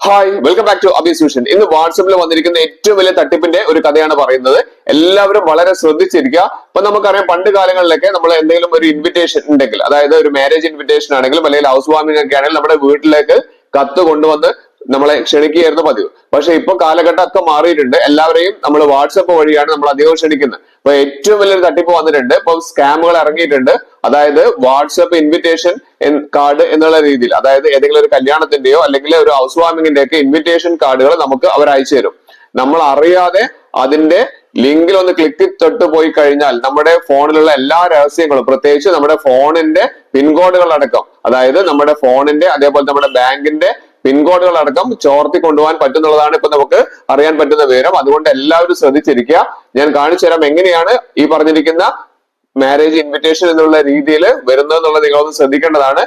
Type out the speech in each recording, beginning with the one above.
Hi welcome back to Abi solution. ഇന്ന് വാട്സപ്പിൽ വന്നിരിക്കുന്ന ഏറ്റവും വലിയ തട്ടിപ്പിന്റെ ഒരു കഥയാണ് പറയുന്നത്. എല്ലാവരും വളരെ ശ്രദ്ധിച്ചിരിക്കുക. അപ്പൊ നമുക്കറിയാം, പണ്ട് കാലങ്ങളിലൊക്കെ നമ്മൾ എന്തെങ്കിലും ഒരു ഇൻവിറ്റേഷൻ ഉണ്ടെങ്കിൽ, അതായത് ഒരു മാരേജ് ഇൻവിറ്റേഷൻ ആണെങ്കിലും അല്ലെങ്കിൽ ഹൗസ് വാമിംഗ് ഒക്കെ ആണെങ്കിലും നമ്മുടെ വീട്ടിലേക്ക് കത്ത് കൊണ്ടുവന്ന് നമ്മളെ ക്ഷണിക്കുകയായിരുന്നു പതിവ്. പക്ഷെ ഇപ്പൊ കാലഘട്ടം ഒക്കെ മാറിയിട്ടുണ്ട്. എല്ലാവരെയും നമ്മൾ വാട്സപ്പ് വഴിയാണ് നമ്മൾ അധികം ക്ഷണിക്കുന്നത്. അപ്പൊ ഏറ്റവും വലിയൊരു തട്ടിപ്പ് വന്നിട്ടുണ്ട്. ഇപ്പൊ സ്കാമുകൾ ഇറങ്ങിയിട്ടുണ്ട്. അതായത് വാട്സപ്പ് ഇൻവിറ്റേഷൻ കാർഡ് എന്നുള്ള രീതിയിൽ, അതായത് ഏതെങ്കിലും ഒരു കല്യാണത്തിന്റെയോ അല്ലെങ്കിൽ ഒരു ഹൗസ് വാമിങ്ങിന്റെ ഒക്കെ ഇൻവിറ്റേഷൻ കാർഡുകൾ നമുക്ക് അവർ അയച്ചു തരും. നമ്മൾ അറിയാതെ അതിന്റെ ലിങ്കിൽ ഒന്ന് ക്ലിക്ക് തൊട്ട് പോയി കഴിഞ്ഞാൽ നമ്മുടെ ഫോണിലുള്ള എല്ലാ രഹസ്യങ്ങളും, പ്രത്യേകിച്ച് നമ്മുടെ ഫോണിന്റെ പിൻകോഡുകൾ അടക്കം, അതായത് നമ്മുടെ ഫോണിന്റെ അതേപോലെ നമ്മുടെ ബാങ്കിന്റെ പിൻകോഡുകൾ അടക്കം ചോർത്തി കൊണ്ടുപോകാൻ പറ്റുന്നുള്ളതാണ് ഇപ്പൊ നമുക്ക് അറിയാൻ പറ്റുന്ന വിവരം. അതുകൊണ്ട് എല്ലാവരും ശ്രദ്ധിച്ചിരിക്കുക. ഞാൻ കാണിച്ചു തരാം എങ്ങനെയാണ് ഈ പറഞ്ഞിരിക്കുന്ന മാരേജ് ഇൻവിറ്റേഷൻ എന്നുള്ള രീതിയിൽ വരുന്നതെന്നുള്ളത് നിങ്ങളൊന്ന് ശ്രദ്ധിക്കേണ്ടതാണ്.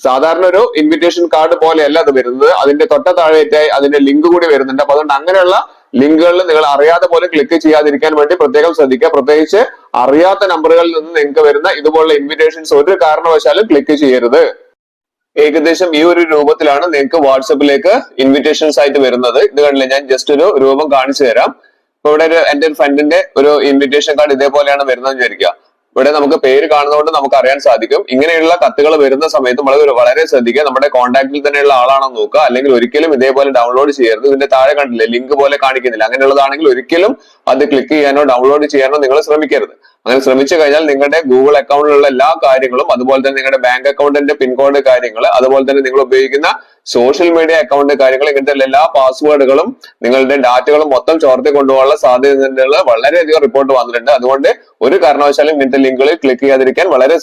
സാധാരണ ഒരു ഇൻവിറ്റേഷൻ കാർഡ് പോലെയല്ല അത് വരുന്നത്. അതിന്റെ തൊട്ട താഴെയായി അതിന്റെ ലിങ്ക് കൂടി വരുന്നുണ്ട്. അപ്പൊ അതുകൊണ്ട് അങ്ങനെയുള്ള ലിങ്കുകളിൽ നിങ്ങൾ അറിയാതെ പോലും ക്ലിക്ക് ചെയ്യാതിരിക്കാൻ വേണ്ടി പ്രത്യേകം ശ്രദ്ധിക്കുക. പ്രത്യേകിച്ച് അറിയാത്ത നമ്പറുകളിൽ നിന്ന് നിങ്ങൾക്ക് വരുന്ന ഇതുപോലുള്ള ഇൻവിറ്റേഷൻസ് ഒരു കാരണവശാലും ക്ലിക്ക് ചെയ്യരുത്. ഏകദേശം ഈ ഒരു രൂപത്തിലാണ് നിങ്ങൾക്ക് വാട്സപ്പിലേക്ക് ഇൻവിറ്റേഷൻസ് ആയിട്ട് വരുന്നത്. ഇത് കണ്ടില്ലേ, ഞാൻ ജസ്റ്റ് ഒരു രൂപം കാണിച്ചു തരാം. ഇപ്പൊ ഇവിടെ എന്റെ ഒരു ഫ്രണ്ടിന്റെ ഒരു ഇൻവിറ്റേഷൻ കാർഡ് ഇതേപോലെയാണ് വരുന്നതെന്ന് വിചാരിക്കുക. ഇവിടെ നമുക്ക് പേര് കാണുന്നതുകൊണ്ട് നമുക്ക് അറിയാൻ സാധിക്കും. ഇങ്ങനെയുള്ള കത്തുകൾ വരുന്ന സമയത്ത് നമ്മൾ വളരെ ശ്രദ്ധിക്കുക. നമ്മുടെ കോൺടാക്റ്റിൽ തന്നെയുള്ള ആളാണെന്ന് നോക്കുക. അല്ലെങ്കിൽ ഒരിക്കലും ഇതേപോലെ ഡൗൺലോഡ് ചെയ്യരുത്. ഇതിന്റെ താഴെ കണ്ടില്ലേ, ലിങ്ക് പോലെ കാണിക്കുന്നില്ല. അങ്ങനെയുള്ളതാണെങ്കിൽ ഒരിക്കലും അത് ക്ലിക്ക് ചെയ്യാനോ ഡൗൺലോഡ് ചെയ്യാനോ നിങ്ങൾ ശ്രമിക്കരുത്. അങ്ങനെ ശ്രമിച്ചു കഴിഞ്ഞാൽ നിങ്ങളുടെ ഗൂഗിൾ അക്കൗണ്ടിലുള്ള എല്ലാ കാര്യങ്ങളും, അതുപോലെ തന്നെ നിങ്ങളുടെ ബാങ്ക് അക്കൗണ്ടിന്റെ പിൻകോഡ് കാര്യങ്ങൾ, അതുപോലെ തന്നെ നിങ്ങൾ ഉപയോഗിക്കുന്ന സോഷ്യൽ മീഡിയ അക്കൗണ്ട് കാര്യങ്ങൾ, ഇങ്ങനത്തെ എല്ലാ പാസ്വേഡുകളും നിങ്ങളുടെ ഡാറ്റകളും മൊത്തം ചോർത്തി കൊണ്ടുപോകാനുള്ള സാധ്യതകൾ വളരെയധികം റിപ്പോർട്ട് വന്നിട്ടുണ്ട്. അതുകൊണ്ട് ഒരു കാരണവശാലും ഇങ്ങനത്തെ ലിങ്കുകളിൽ ക്ലിക്ക് ചെയ്യാതിരിക്കാൻ വളരെ